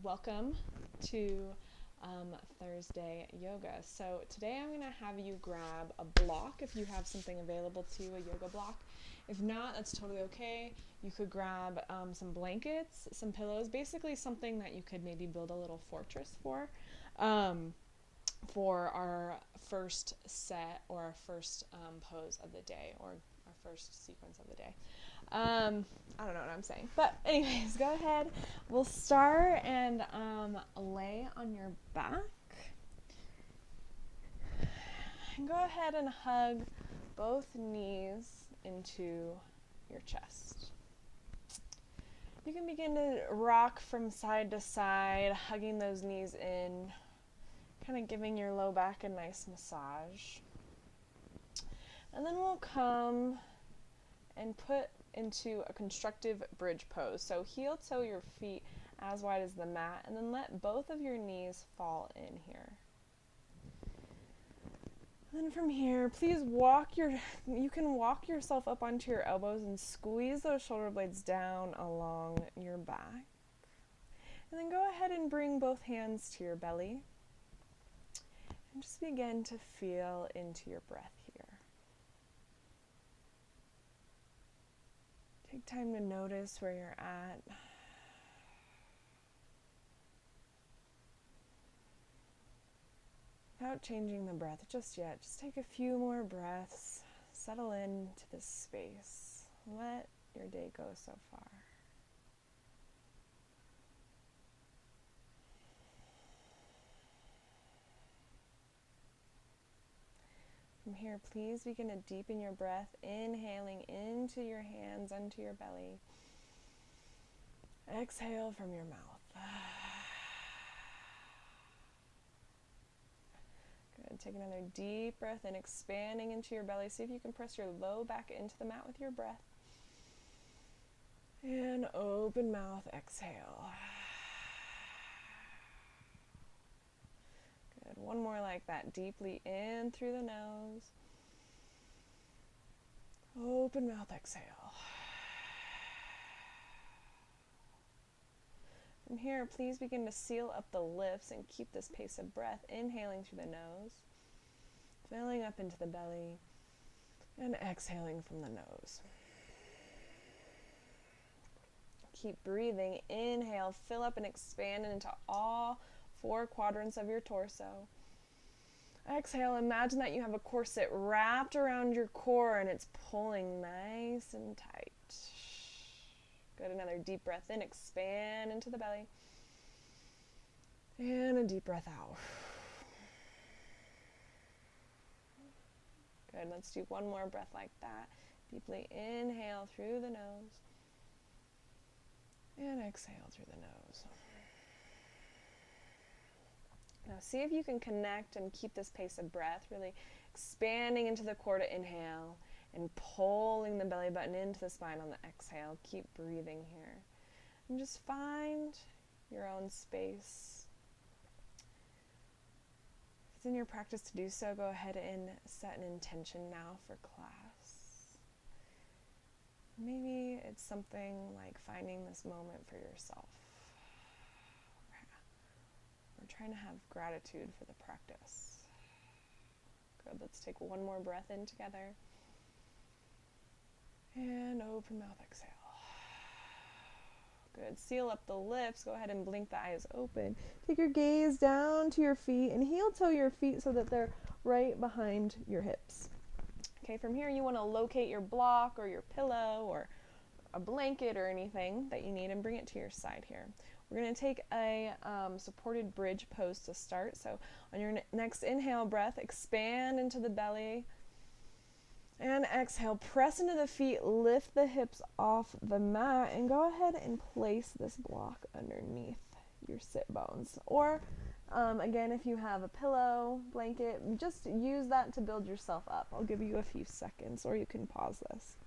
welcome to Thursday yoga. So today I'm going to have you grab a block if you have something available to you, a yoga block. If not, that's totally okay. You could grab some blankets, some pillows, basically something that you could maybe build a little fortress for our first set or our first pose of the day or our first sequence of the day. I don't know what I'm saying. But anyways, go ahead. We'll start and lay on your back. And go ahead and hug both knees into your chest. You can begin to rock from side to side, hugging those knees in, kind of giving your low back a nice massage. And then we'll come and put into a constructive bridge pose. So heel toe your feet as wide as the mat, and then let both of your knees fall in here. And then from here, please you can walk yourself up onto your elbows and squeeze those shoulder blades down along your back. And then go ahead and bring both hands to your belly. And just begin to feel into your breath here. Take time to notice where you're at. Without changing the breath just yet, just take a few more breaths. Settle into this space. Let your day go so far. From here, please begin to deepen your breath, inhaling into your hands, onto your belly. Exhale from your mouth. Good. Take another deep breath in, expanding into your belly. See if you can press your low back into the mat with your breath. And open mouth, exhale. Good. One more like that. Deeply in through the nose. Open mouth, exhale. From here, please begin to seal up the lifts and keep this pace of breath, inhaling through the nose, filling up into the belly, and exhaling from the nose. Keep breathing. Inhale, fill up and expand into all 4 quadrants of your torso. Exhale, imagine that you have a corset wrapped around your core and it's pulling nice and tight. Good, another deep breath in, expand into the belly. And a deep breath out. Good, let's do one more breath like that. Deeply inhale through the nose. And exhale through the nose. Now see if you can connect and keep this pace of breath, really expanding into the core to inhale and pulling the belly button into the spine on the exhale. Keep breathing here. And just find your own space. If it's in your practice to do so, go ahead and set an intention now for class. Maybe it's something like finding this moment for yourself. We're trying to have gratitude for the practice. Good, let's take one more breath in together. And open mouth, exhale. Good, seal up the lips. Go ahead and blink the eyes open. Take your gaze down to your feet and heel toe your feet so that they're right behind your hips. Okay, from here you want to locate your block or your pillow or a blanket or anything that you need and bring it to your side here. We're going to take a supported bridge pose to start. So on your next inhale breath, expand into the belly. And exhale, press into the feet, lift the hips off the mat, and go ahead and place this block underneath your sit bones. Or, again, if you have a pillow, blanket, just use that to build yourself up. I'll give you a few seconds, or you can pause this.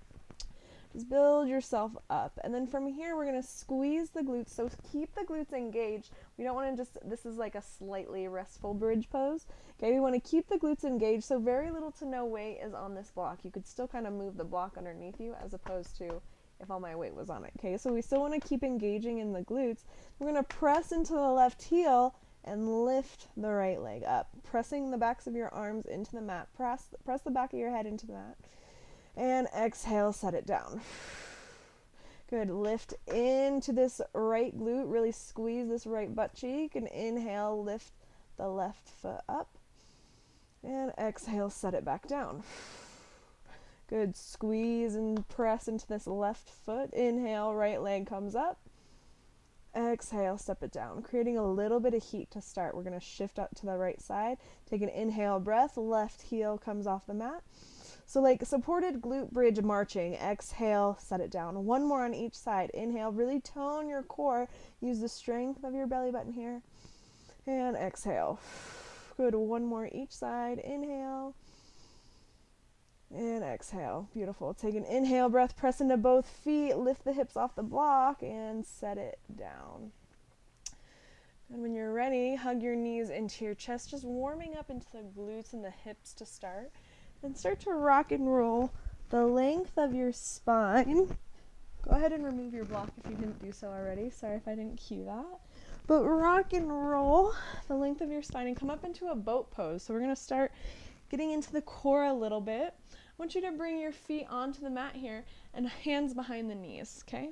Just build yourself up. And then from here, we're going to squeeze the glutes. So keep the glutes engaged. We don't want to this is like a slightly restful bridge pose. Okay, we want to keep the glutes engaged. So very little to no weight is on this block. You could still kind of move the block underneath you as opposed to if all my weight was on it. Okay, so we still want to keep engaging in the glutes. We're going to press into the left heel and lift the right leg up, pressing the backs of your arms into the mat. Press the back of your head into the mat. And exhale, set it down. Good. Lift into this right glute. Really squeeze this right butt cheek. And inhale, lift the left foot up. And exhale, set it back down. Good. Squeeze and press into this left foot. Inhale, right leg comes up. Exhale, step it down, creating a little bit of heat to start. We're going to shift up to the right side. Take an inhale breath. Left heel comes off the mat. So like supported glute bridge marching. Exhale, set it down. One more on each side. Inhale, really tone your core. Use the strength of your belly button here. And exhale. Good. One more each side. Inhale. And exhale. Beautiful. Take an inhale breath. Press into both feet. Lift the hips off the block and set it down. And when you're ready, hug your knees into your chest, just warming up into the glutes and the hips to start. And start to rock and roll the length of your spine. Go ahead and remove your block if you didn't do so already. Sorry if I didn't cue that. But rock and roll the length of your spine and come up into a boat pose. So we're going to start getting into the core a little bit. I want you to bring your feet onto the mat here and hands behind the knees, okay?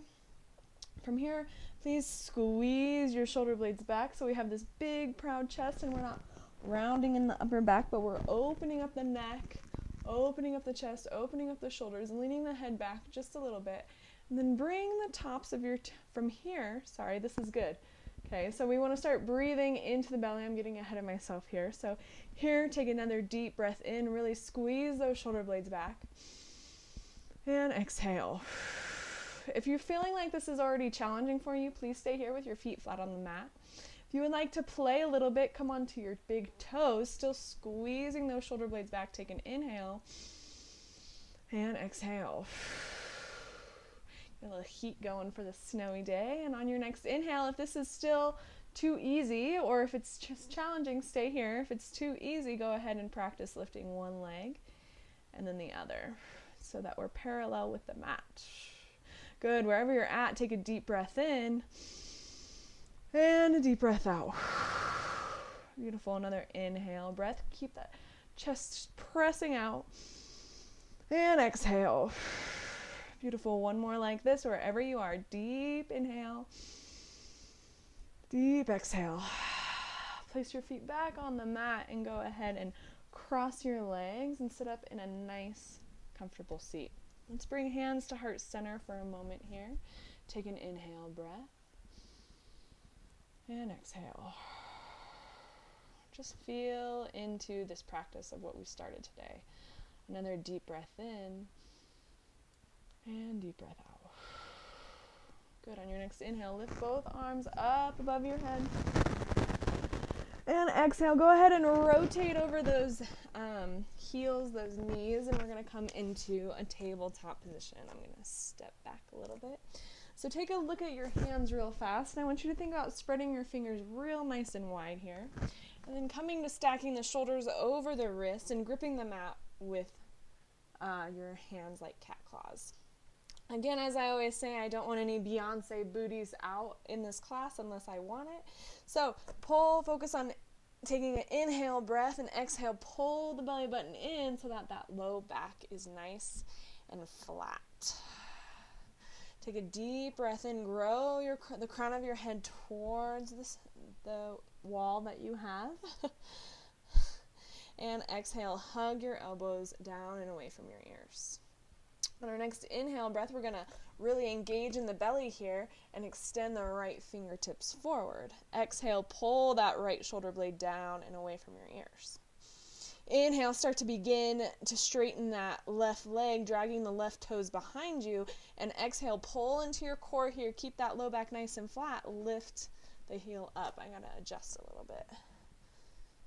From here, please squeeze your shoulder blades back so we have this big, proud chest and we're not rounding in the upper back, but we're opening up the neck, opening up the chest, opening up the shoulders, and leaning the head back just a little bit. And then bring the tops of your, from here, sorry, this is good. Okay, so we want to start breathing into the belly. I'm getting ahead of myself here. So here, take another deep breath in, really squeeze those shoulder blades back. And exhale. If you're feeling like this is already challenging for you, please stay here with your feet flat on the mat. If you would like to play a little bit, come onto your big toes, still squeezing those shoulder blades back. Take an inhale and exhale. Get a little heat going for the snowy day. And on your next inhale, if this is still too easy or if it's just challenging, stay here. If it's too easy, go ahead and practice lifting one leg and then the other so that we're parallel with the mat. Good. Wherever you're at, take a deep breath in and a deep breath out. Beautiful. Another inhale breath. Keep that chest pressing out. And exhale. Beautiful. One more like this wherever you are. Deep inhale. Deep exhale. Place your feet back on the mat and go ahead and cross your legs and sit up in a nice, comfortable seat. Let's bring hands to heart center for a moment here. Take an inhale breath. And exhale. Just feel into this practice of what we started today. Another deep breath in. And deep breath out. Good. On your next inhale, lift both arms up above your head. And exhale, go ahead and rotate over those heels, those knees, and we're going to come into a tabletop position. I'm going to step back a little bit. So take a look at your hands real fast, and I want you to think about spreading your fingers real nice and wide here. And then coming to stacking the shoulders over the wrists and gripping the mat with your hands like cat claws. Again, as I always say, I don't want any Beyonce booties out in this class unless I want it. So focus on taking an inhale breath and exhale, pull the belly button in so that that low back is nice and flat. Take a deep breath in, grow the crown of your head towards the wall that you have. And exhale, hug your elbows down and away from your ears. On our next inhale breath, we're going to really engage in the belly here and extend the right fingertips forward. Exhale, pull that right shoulder blade down and away from your ears. Inhale, start to begin to straighten that left leg, dragging the left toes behind you. And exhale, pull into your core here. Keep that low back nice and flat. Lift the heel up. I got to adjust a little bit.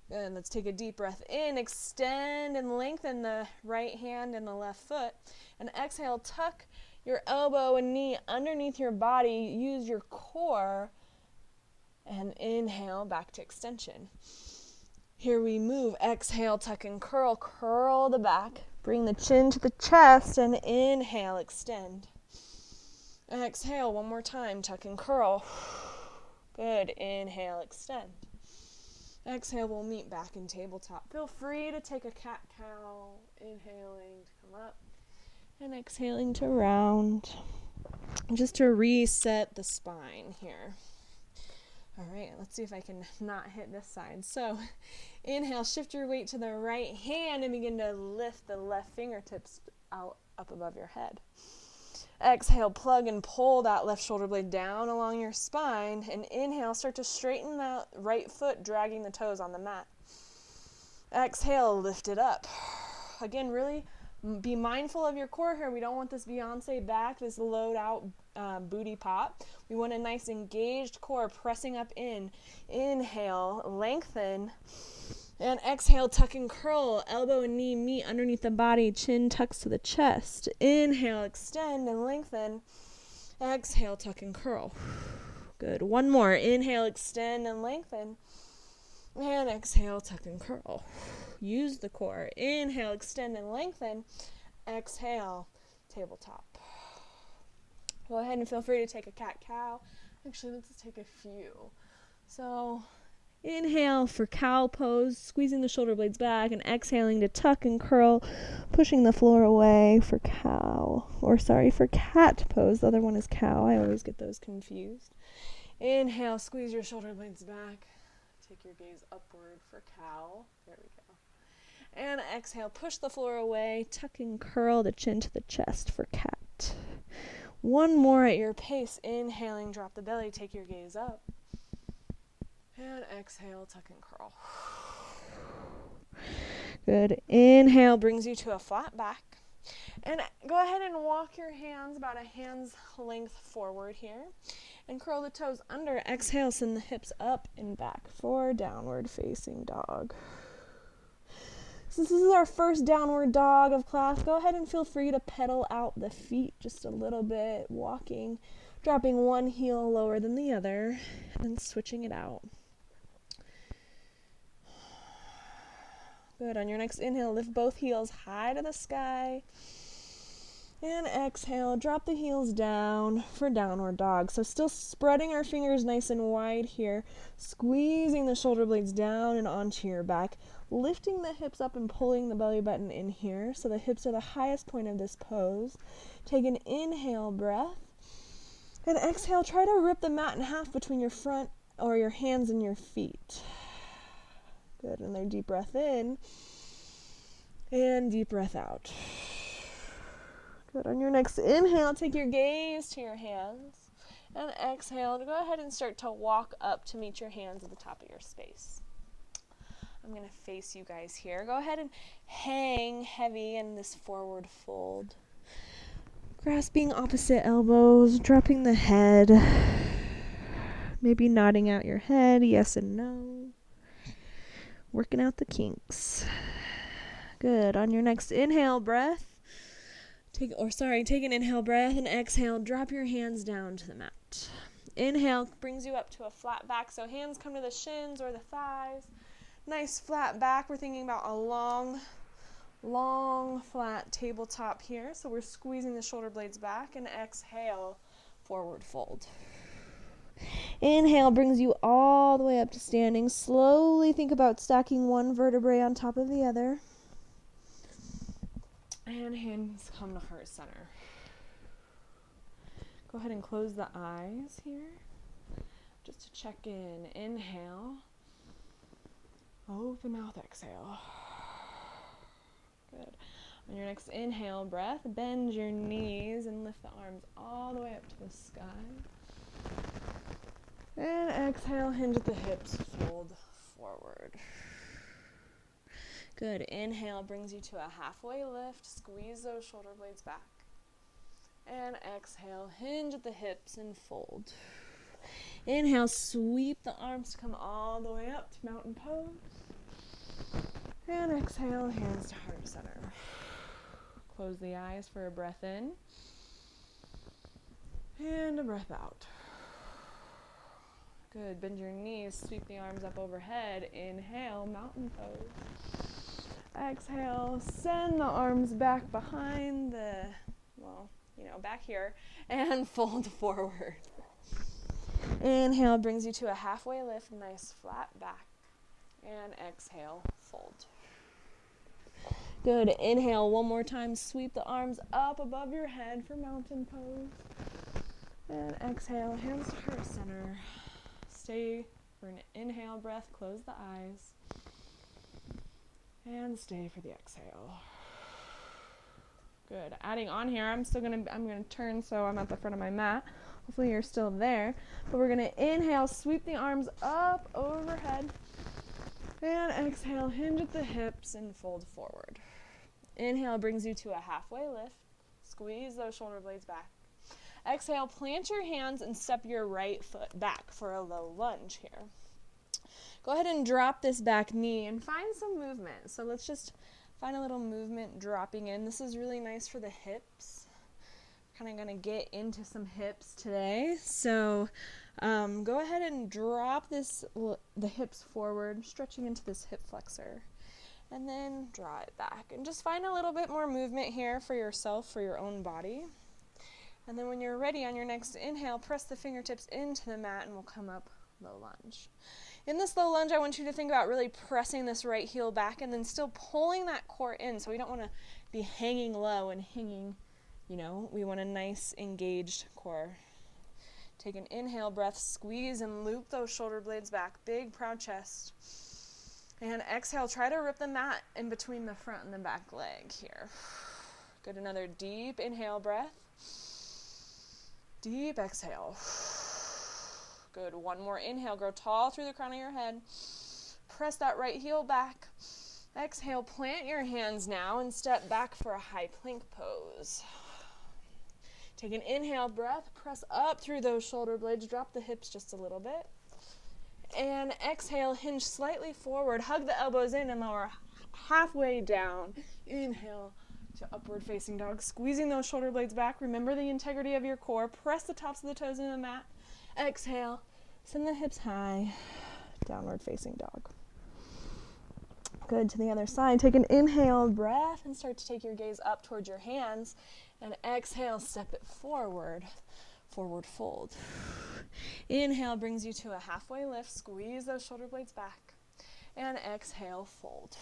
Good. Let's take a deep breath in. Extend and lengthen the right hand and the left foot. And exhale, tuck your elbow and knee underneath your body. Use your core. And inhale, back to extension. Here we move. Exhale, tuck and curl. Curl the back. Bring the chin to the chest and inhale, extend. Exhale one more time, tuck and curl. Good. Inhale, extend. Exhale, we'll meet back in tabletop. Feel free to take a cat-cow, inhaling to come up and exhaling to round. Just to reset the spine here. All right, let's see if I can not hit this side. So inhale, shift your weight to the right hand and begin to lift the left fingertips out up above your head. Exhale, plug and pull that left shoulder blade down along your spine. And inhale, start to straighten that right foot, dragging the toes on the mat. Exhale, lift it up. Again, really be mindful of your core here. We don't want this Beyonce back, this load out booty pop. We want a nice engaged core pressing up in. Inhale, lengthen. And exhale, tuck and curl. Elbow and knee meet underneath the body. Chin tucks to the chest. Inhale, extend and lengthen. Exhale, tuck and curl. Good. One more. Inhale, extend and lengthen. And exhale, tuck and curl. Use the core. Inhale, extend and lengthen. Exhale, tabletop. Go ahead and feel free to take a cat-cow. Actually, let's take a few. So inhale for cow pose, squeezing the shoulder blades back, and exhaling to tuck and curl, pushing the floor away for for cat pose. The other one is cow. I always get those confused. Inhale, squeeze your shoulder blades back. Take your gaze upward for cow. There we go. And exhale, push the floor away, tuck and curl the chin to the chest for cat. One more at your pace. Inhaling, drop the belly, take your gaze up. And exhale, tuck and curl. Good. Inhale brings you to a flat back. And go ahead and walk your hands about a hand's length forward here. And curl the toes under. Exhale, send the hips up and back for downward facing dog. Since this is our first downward dog of class, go ahead and feel free to pedal out the feet just a little bit, walking, dropping one heel lower than the other, and switching it out. Good. On your next inhale, lift both heels high to the sky. And exhale, drop the heels down for downward dog. So still spreading our fingers nice and wide here, squeezing the shoulder blades down and onto your back, lifting the hips up and pulling the belly button in here so the hips are the highest point of this pose. Take an inhale breath. And exhale, try to rip the mat in half between your front or your hands and your feet. Good. Another deep breath in and deep breath out. Good. On your next inhale, take your gaze to your hands. And exhale, go ahead and start to walk up to meet your hands at the top of your space. I'm going to face you guys here. Go ahead and hang heavy in this forward fold. Grasping opposite elbows, dropping the head. Maybe nodding out your head, yes and no. Working out the kinks. Good. On your next inhale breath, take an inhale breath and exhale, drop your hands down to the mat. Inhale brings you up to a flat back, so hands come to the shins or the thighs. Nice flat back. We're thinking about a long, flat tabletop here. So we're squeezing the shoulder blades back and exhale, forward fold. Inhale brings you all the way up to standing. Slowly think about stacking one vertebrae on top of the other. And hands come to heart center. Go ahead and close the eyes here. Just to check in. Inhale. Open mouth, exhale. Good. On your next inhale breath, bend your knees and lift the arms all the way up to the sky. And exhale, hinge at the hips, fold forward. Good. Inhale brings you to a halfway lift. Squeeze those shoulder blades back. And exhale, hinge at the hips and fold. Inhale, sweep the arms to come all the way up to mountain pose. And exhale, hands to heart center. Close the eyes for a breath in. And a breath out. Good. Bend your knees, sweep the arms up overhead. Inhale, mountain pose. Exhale, send the arms back behind the back here, and fold forward. Inhale brings you to a halfway lift, nice flat back. And exhale, fold. Good. Inhale one more time. Sweep the arms up above your head for mountain pose. And exhale, hands to heart center. Stay for an inhale breath. Close the eyes. And stay for the exhale. Good. Adding on here, I'm gonna turn so I'm at the front of my mat. Hopefully you're still there. But we're gonna inhale, sweep the arms up overhead. And exhale, hinge at the hips and fold forward. Inhale brings you to a halfway lift. Squeeze those shoulder blades back. Exhale, plant your hands and step your right foot back for a low lunge here. Go ahead and drop this back knee and find some movement. So let's just find a little movement dropping in. This is really nice for the hips. Kind of going to get into some hips today. So go ahead and drop the hips forward, stretching into this hip flexor. And then draw it back. And just find a little bit more movement here for yourself, for your own body. And then when you're ready on your next inhale, press the fingertips into the mat and we'll come up low lunge. In this low lunge, I want you to think about really pressing this right heel back and then still pulling that core in. So we don't want to be hanging low and hanging, we want a nice engaged core. Take an inhale breath, squeeze and loop those shoulder blades back, big proud chest. And exhale, try to rip the mat in between the front and the back leg here. Good, another deep inhale breath. Deep exhale. Good, one more inhale, grow tall through the crown of your head. Press that right heel back. Exhale, plant your hands now and step back for a high plank pose. Take an inhale breath, press up through those shoulder blades, drop the hips just a little bit. And exhale, hinge slightly forward, hug the elbows in and lower halfway down. Inhale to upward facing dog, squeezing those shoulder blades back. Remember the integrity of your core. Press the tops of the toes into the mat. Exhale, send the hips high, downward facing dog. Good, to the other side. Take an inhale breath and start to take your gaze up towards your hands. And exhale, step it forward. Forward fold. Inhale brings you to a halfway lift. Squeeze those shoulder blades back. And exhale, fold.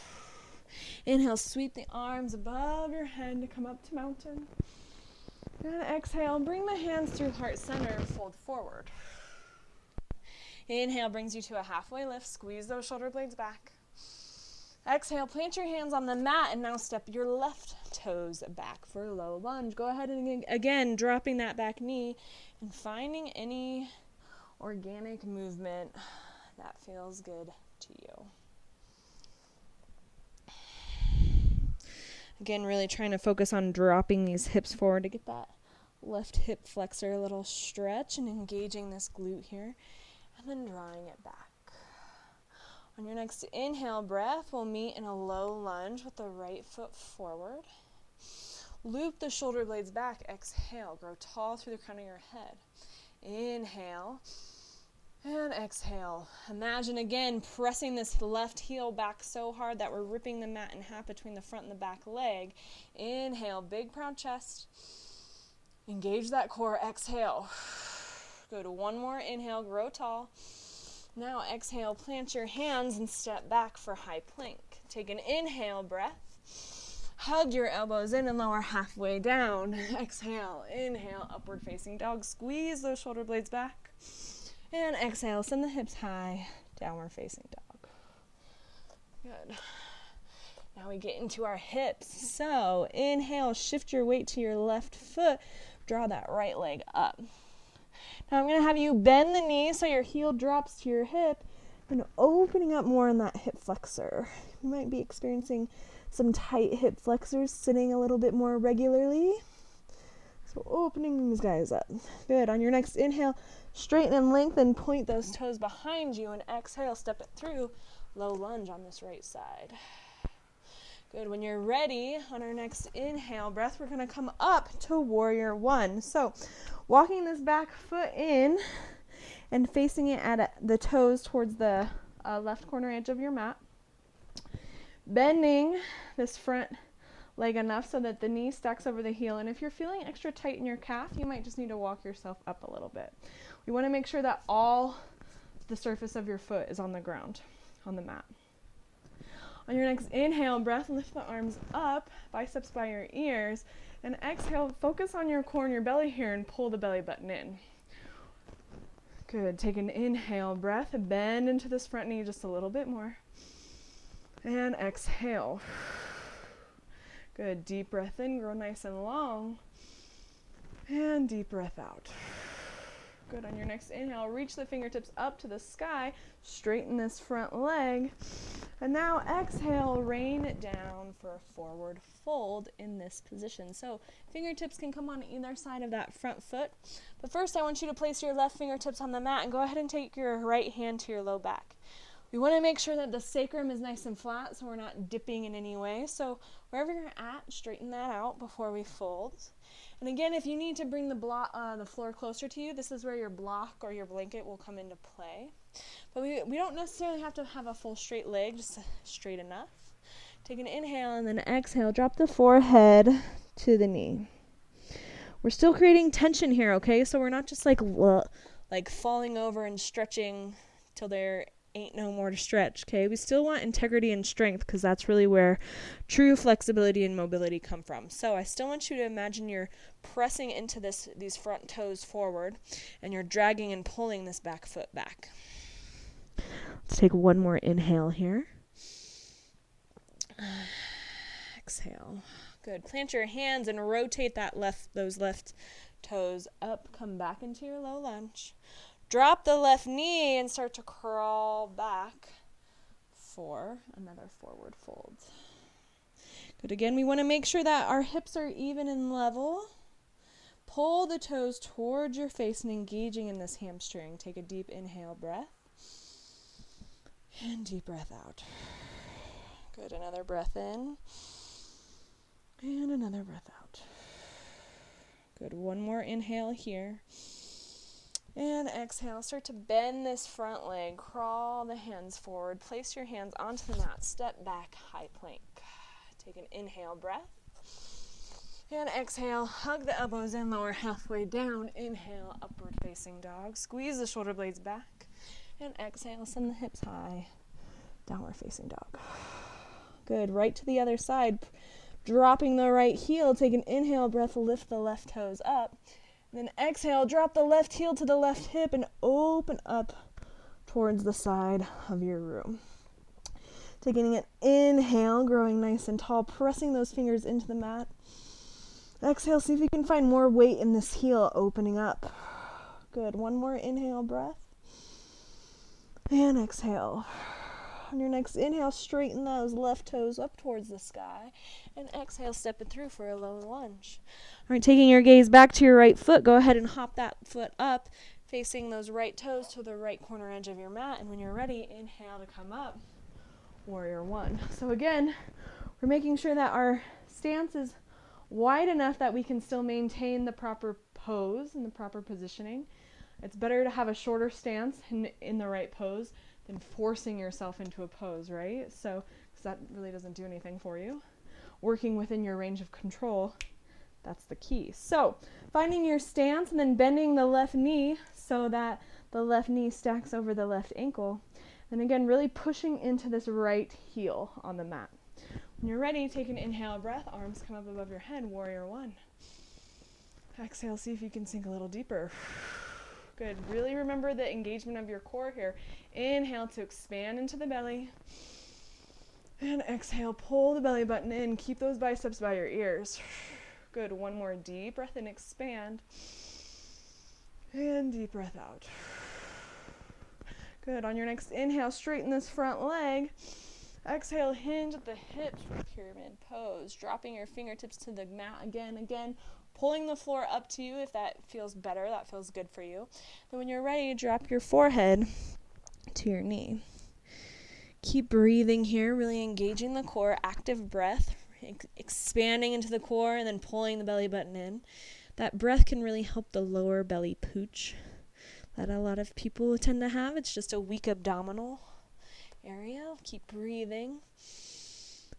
Inhale, sweep the arms above your head to come up to mountain. And exhale, bring the hands through heart center and fold forward. Inhale brings you to a halfway lift. Squeeze those shoulder blades back. Exhale, plant your hands on the mat and now step your left toes back for a low lunge. Go ahead and again, dropping that back knee and finding any organic movement that feels good to you. Again, really trying to focus on dropping these hips forward to get that left hip flexor a little stretch and engaging this glute here, and then drawing it back. On your next inhale breath, we'll meet in a low lunge with the right foot forward. Loop the shoulder blades back. Exhale, grow tall through the crown of your head. Inhale and exhale. Imagine again pressing this left heel back so hard that we're ripping the mat in half between the front and the back leg. Inhale, big proud chest. Engage that core. Exhale. Go to one more inhale, grow tall. Now exhale, plant your hands and step back for high plank. Take an inhale breath. Hug your elbows in and lower halfway down. Exhale, inhale, upward facing dog. Squeeze those shoulder blades back. And exhale, send the hips high, downward facing dog. Good. Now we get into our hips. So inhale, shift your weight to your left foot. Draw that right leg up. Now I'm going to have you bend the knee so your heel drops to your hip and opening up more in that hip flexor. You might be experiencing some tight hip flexors sitting a little bit more regularly. So opening these guys up. Good. On your next inhale, straighten and lengthen, point those toes behind you, and exhale, step it through. Low lunge on this right side. Good. When you're ready, on our next inhale breath, we're going to come up to warrior one. So walking this back foot in and facing it at the toes towards the left corner edge of your mat. Bending this front leg enough so that the knee stacks over the heel. And if you're feeling extra tight in your calf, you might just need to walk yourself up a little bit. We want to make sure that all the surface of your foot is on the ground, on the mat. On your next inhale breath, lift the arms up, biceps by your ears, and exhale, focus on your core and your belly here and pull the belly button in. Good, take an inhale breath, bend into this front knee just a little bit more, and exhale. Good, deep breath in, grow nice and long, and deep breath out. Good, on your next inhale, reach the fingertips up to the sky, straighten this front leg, and now exhale, rain it down for a forward fold in this position. So fingertips can come on either side of that front foot, but first I want you to place your left fingertips on the mat and go ahead and take your right hand to your low back. We want to make sure that the sacrum is nice and flat so we're not dipping in any way. So wherever you're at, straighten that out before we fold. And again, if you need to bring the floor closer to you, this is where your block or your blanket will come into play. But we don't necessarily have to have a full straight leg, just straight enough. Take an inhale and then exhale. Drop the forehead to the knee. We're still creating tension here, okay? So we're not just like falling over and stretching till there ain't no more to stretch, okay? We still want integrity and strength because that's really where true flexibility and mobility come from. So I still want you to imagine you're pressing into these front toes forward and you're dragging and pulling this back foot back. Let's take one more inhale here. Exhale. Good. Plant your hands and rotate those left toes up. Come back into your low lunge. Drop the left knee and start to crawl back for another forward fold. Good. Again, we want to make sure that our hips are even and level. Pull the toes towards your face and engaging in this hamstring. Take a deep inhale breath. And deep breath out. Good. Another breath in. And another breath out. Good. One more inhale here. And exhale. Start to bend this front leg. Crawl the hands forward. Place your hands onto the mat. Step back, high plank. Take an inhale breath. And exhale. Hug the elbows in, lower halfway down. Inhale, upward facing dog. Squeeze the shoulder blades back. And exhale, send the hips high. Downward facing dog. Good. Right to the other side. Dropping the right heel. Take an inhale breath. Lift the left toes up. And then exhale. Drop the left heel to the left hip and open up towards the side of your room. Taking an inhale. Growing nice and tall. Pressing those fingers into the mat. Exhale. See if you can find more weight in this heel. Opening up. Good. One more inhale breath. And exhale. On your next inhale, straighten those left toes up towards the sky. And exhale, step it through for a low lunge. All right, taking your gaze back to your right foot, go ahead and hop that foot up, facing those right toes to the right corner edge of your mat. And when you're ready, inhale to come up, warrior one. So again, we're making sure that our stance is wide enough that we can still maintain the proper pose and the proper positioning. It's better to have a shorter stance in the right pose than forcing yourself into a pose, right? So, because that really doesn't do anything for you. Working within your range of control, that's the key. So, finding your stance and then bending the left knee so that the left knee stacks over the left ankle. And again, really pushing into this right heel on the mat. When you're ready, take an inhale breath, arms come up above your head, warrior one. Exhale, see if you can sink a little deeper. Good. Really remember the engagement of your core here. Inhale to expand into the belly. And exhale, pull the belly button in. Keep those biceps by your ears. Good. One more deep breath in, expand. And deep breath out. Good. On your next inhale, straighten this front leg. Exhale, hinge at the hips for pyramid pose. Dropping your fingertips to the mat again. Pulling the floor up to you if that feels better, that feels good for you. Then when you're ready, drop your forehead to your knee. Keep breathing here, really engaging the core, active breath, expanding into the core and then pulling the belly button in. That breath can really help the lower belly pooch that a lot of people tend to have. It's just a weak abdominal area. Keep breathing.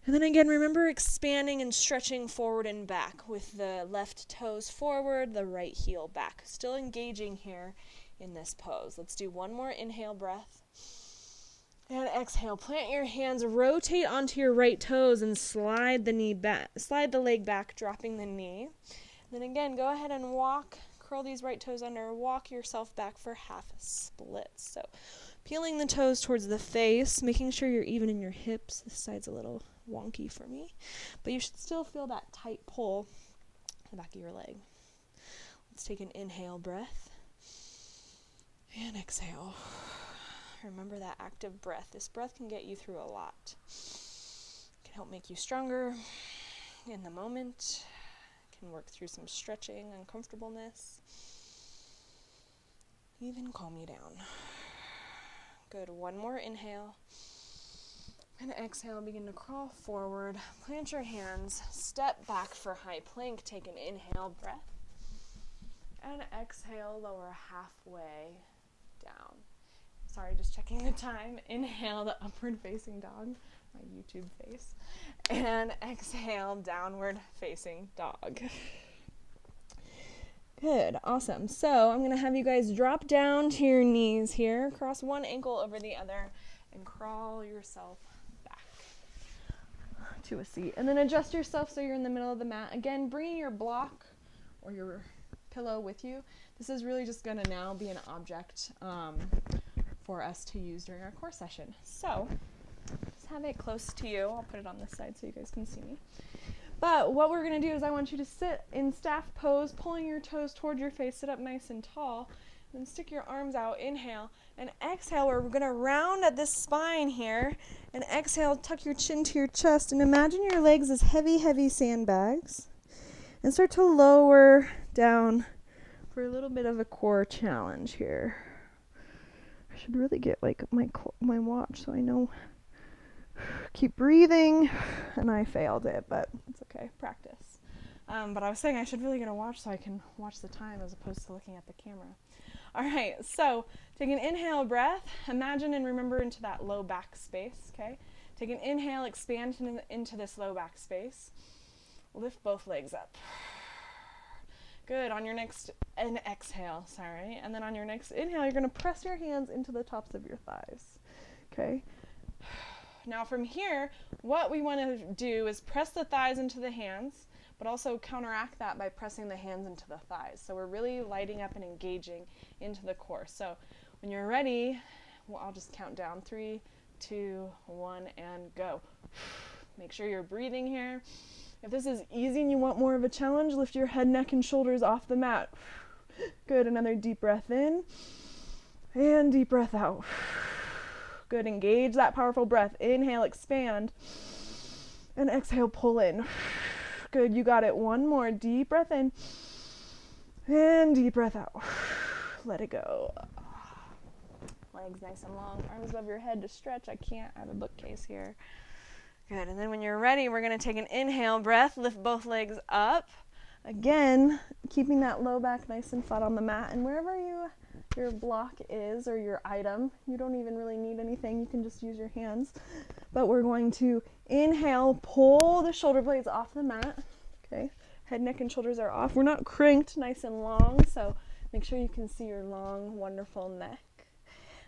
And then again, remember expanding and stretching forward and back with the left toes forward, the right heel back. Still engaging here in this pose. Let's do one more inhale breath. And exhale. Plant your hands, rotate onto your right toes and slide the knee back, slide the leg back, dropping the knee. Then again, go ahead and walk, curl these right toes under, walk yourself back for half splits. So peeling the toes towards the face, making sure you're even in your hips. This side's a little wonky for me, but you should still feel that tight pull in the back of your leg. Let's take an inhale breath and exhale. Remember that active breath. This breath can get you through a lot. It can help make you stronger in the moment. It can work through some stretching, uncomfortableness. Even calm you down. Good. One more inhale. And exhale, begin to crawl forward. Plant your hands, step back for high plank. Take an inhale breath. And exhale, lower halfway down. Sorry, just checking the time. Inhale, the upward facing dog, my YouTube face. And exhale, downward facing dog. Good, awesome. So I'm gonna have you guys drop down to your knees here, cross one ankle over the other, and crawl yourself to a seat, and then adjust yourself so you're in the middle of the mat. Again, bringing your block or your pillow with you. This is really just going to now be an object for us to use during our core session. So just have it close to you. I'll put it on this side so you guys can see me. But what we're going to do is I want you to sit in staff pose, pulling your toes toward your face. Sit up nice and tall. Then stick your arms out, inhale, and exhale. We're going to round at this spine here, and exhale, tuck your chin to your chest, and imagine your legs as heavy, heavy sandbags, and start to lower down for a little bit of a core challenge here. I should really get like my watch so I know. Keep breathing, and I failed it, but it's okay, practice. But I was saying I should really get a watch so I can watch the time as opposed to looking at the camera. All right, so take an inhale breath. Imagine and remember into that low back space, okay? Take an inhale, expand into this low back space. Lift both legs up. Good, on your next, and exhale, sorry. And then on your next inhale, you're gonna press your hands into the tops of your thighs, okay? Now from here, what we wanna do is press the thighs into the hands, but also counteract that by pressing the hands into the thighs. So we're really lighting up and engaging into the core. So when you're ready, well, I'll just count down. 3, 2, 1, and go. Make sure you're breathing here. If this is easy and you want more of a challenge, lift your head, neck, and shoulders off the mat. Good, another deep breath in, and deep breath out. Good, engage that powerful breath. Inhale, expand, and exhale, pull in. Good, you got it. One more deep breath in and deep breath out. Let it go. Legs nice and long, arms above your head to stretch. I have a bookcase here. Good, and then when you're ready, we're going to take an inhale breath, lift both legs up. Again, keeping that low back nice and flat on the mat, and wherever your block is or your item, you don't even really need anything. You can just use your hands. But we're going to inhale, pull the shoulder blades off the mat. Okay, head, neck, and shoulders are off. We're not cranked, nice and long, so make sure you can see your long, wonderful neck.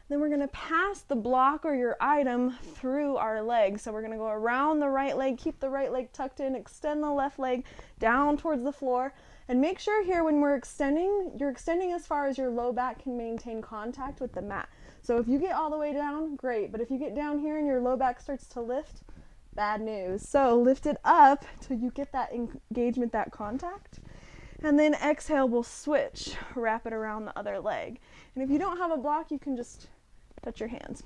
Then we're going to pass the block or your item through our legs. So we're going to go around the right leg, keep the right leg tucked in, extend the left leg down towards the floor. And make sure here when we're extending, you're extending as far as your low back can maintain contact with the mat. So if you get all the way down, great. But if you get down here and your low back starts to lift, bad news. So lift it up till you get that engagement, that contact. And then exhale, we'll switch, wrap it around the other leg. And if you don't have a block, you can just touch your hands.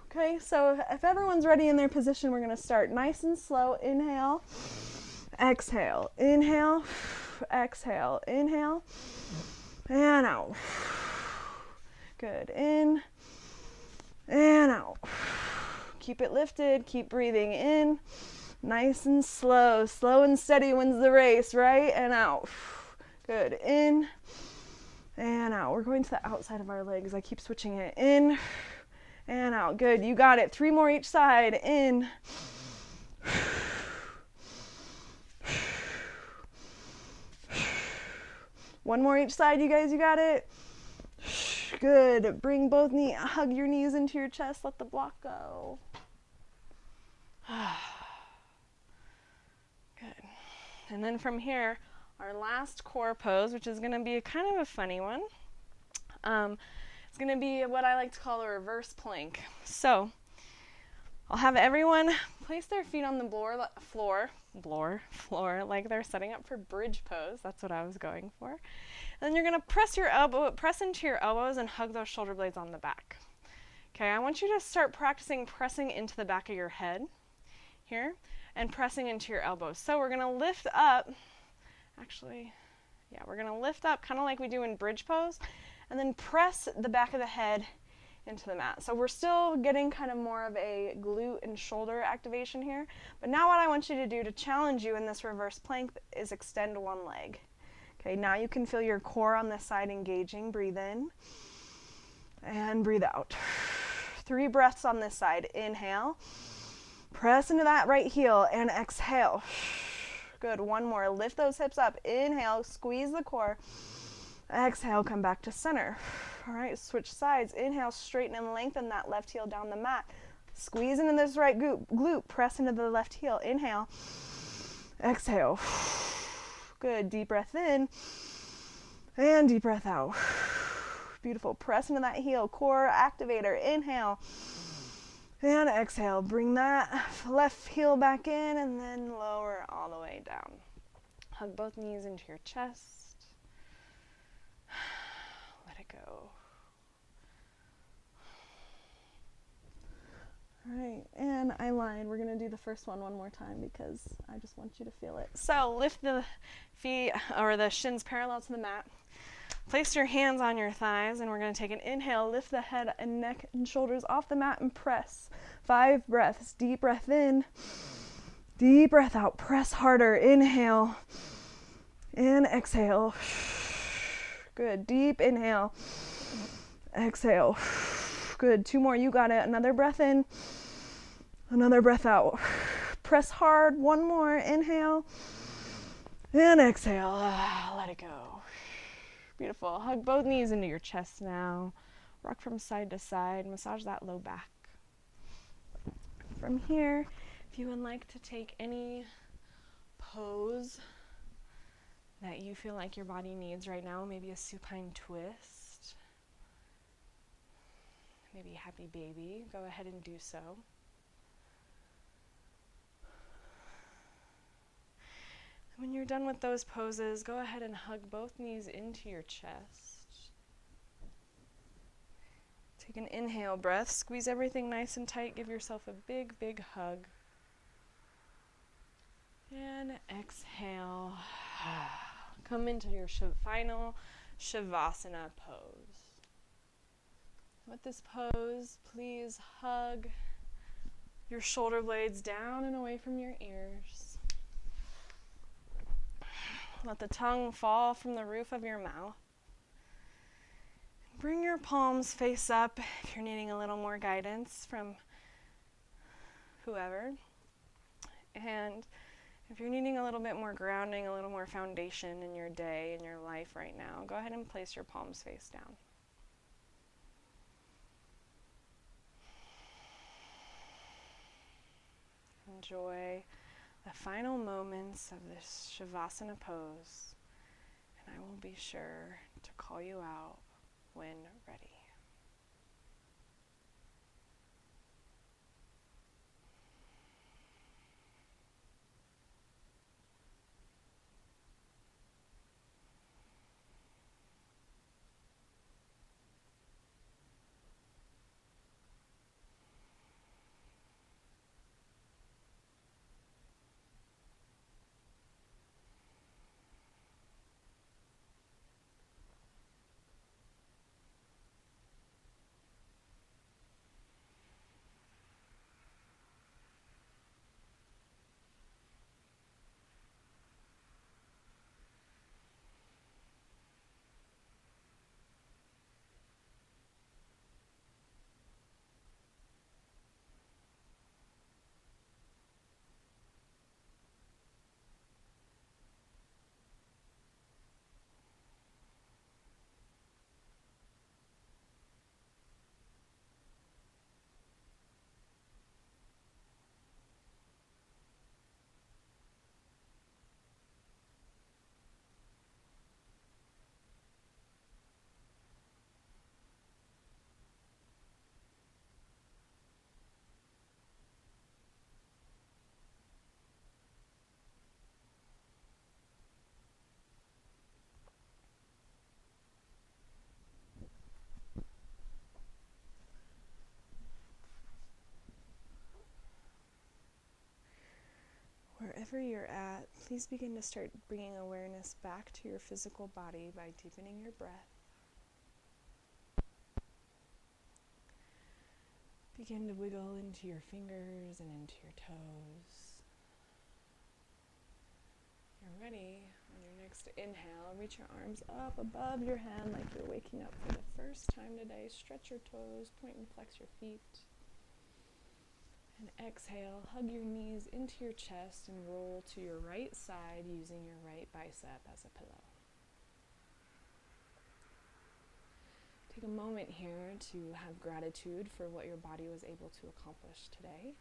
Okay, so if everyone's ready in their position, we're going to start nice and slow. Inhale, exhale, inhale, exhale, inhale, and out. Good, in and out. Keep it lifted, keep breathing in. Nice and slow. Slow and steady wins the race, right? And out. Good, in and out. We're going to the outside of our legs. I keep switching it. In and out. Good, you got it. 3 more each side. In One more each side, you guys, you got it. Good. Bring both knees, hug your knees into your chest, let the block go. Good. And then from here, our last core pose, which is going to be kind of a funny one. It's going to be what I like to call a reverse plank. So I'll have everyone place their feet on the floor like they're setting up for bridge pose. That's what I was going for. And then you're going to press into your elbows and hug those shoulder blades on the back. Okay, I want you to start practicing pressing into the back of your head here and pressing into your elbows. So we're going to lift up, we're going to lift up kind of like we do in bridge pose, and then press the back of the head into the mat. So we're still getting kind of more of a glute and shoulder activation here. But now what I want you to do to challenge you in this reverse plank is extend one leg. Okay, now you can feel your core on this side engaging. Breathe in and breathe out. 3 breaths on this side. Inhale. Press into that right heel and exhale. Good. One more. Lift those hips up. Inhale. Squeeze the core. Exhale. Come back to center. All right. Switch sides. Inhale. Straighten and lengthen that left heel down the mat. Squeeze into this right glute. Press into the left heel. Inhale. Exhale. Good. Deep breath in and deep breath out. Beautiful. Press into that heel. Core activator. Inhale. And exhale. Bring that left heel back in and then lower all the way down. Hug both knees into your chest. Let it go. All right, and I lied. We're going to do the first one more time because I just want you to feel it. So lift the feet or the shins parallel to the mat. Place your hands on your thighs, and we're going to take an inhale. Lift the head and neck and shoulders off the mat and press. 5 breaths. Deep breath in. Deep breath out. Press harder. Inhale. And exhale. Good. Deep inhale. Exhale. Good. 2 more. You got it. Another breath in. Another breath out. Press hard. 1 more. Inhale. And exhale. Let it go. Beautiful. Hug both knees into your chest now. Rock from side to side. Massage that low back. From here, if you would like to take any pose that you feel like your body needs right now, maybe a supine twist, maybe happy baby, go ahead and do so. When you're done with those poses, go ahead and hug both knees into your chest. Take an inhale breath, squeeze everything nice and tight, give yourself a big, big hug. And exhale. Come into your final Shavasana pose. With this pose, please hug your shoulder blades down and away from your ears. Let the tongue fall from the roof of your mouth. Bring your palms face up if you're needing a little more guidance from whoever. And if you're needing a little bit more grounding, a little more foundation in your day, in your life right now, go ahead and place your palms face down. Enjoy the final moments of this Shavasana pose, and I will be sure to call you out when ready. wherever you're at, please begin to start bringing awareness back to your physical body by deepening your breath. Begin to wiggle into your fingers and into your toes. You're ready. On your next inhale, reach your arms up above your head like you're waking up for the first time today. Stretch your toes, point and flex your feet. And exhale, hug your knees into your chest and roll to your right side using your right bicep as a pillow. Take a moment here to have gratitude for what your body was able to accomplish today.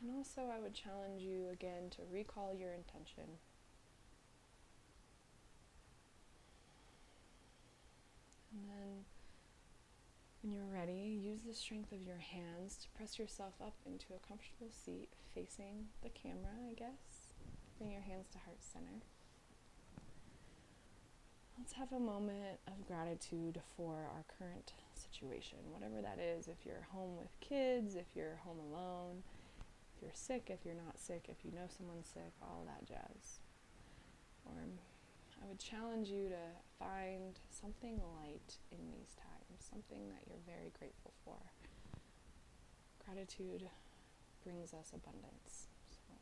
And also I would challenge you again to recall your intention. And then when you're ready, use the strength of your hands to press yourself up into a comfortable seat facing the camera, I guess. Bring your hands to heart center. Let's have a moment of gratitude for our current situation, whatever that is. If you're home with kids, if you're home alone, if you're sick, if you're not sick, if you know someone's sick, all that jazz. Or I would challenge you to find something light in these times, something that you're very grateful for. Gratitude brings us abundance. So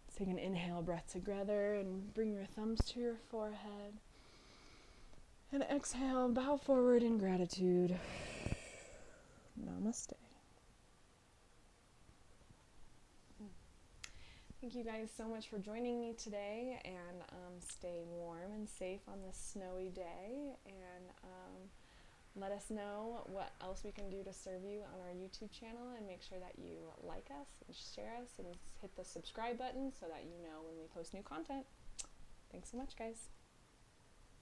let's take an inhale breath together and bring your thumbs to your forehead. And exhale, bow forward in gratitude. Namaste. Thank you guys so much for joining me today, and stay warm and safe on this snowy day, and let us know what else we can do to serve you on our YouTube channel, and make sure that you like us and share us and hit the subscribe button so that you know when we post new content. Thanks so much, guys.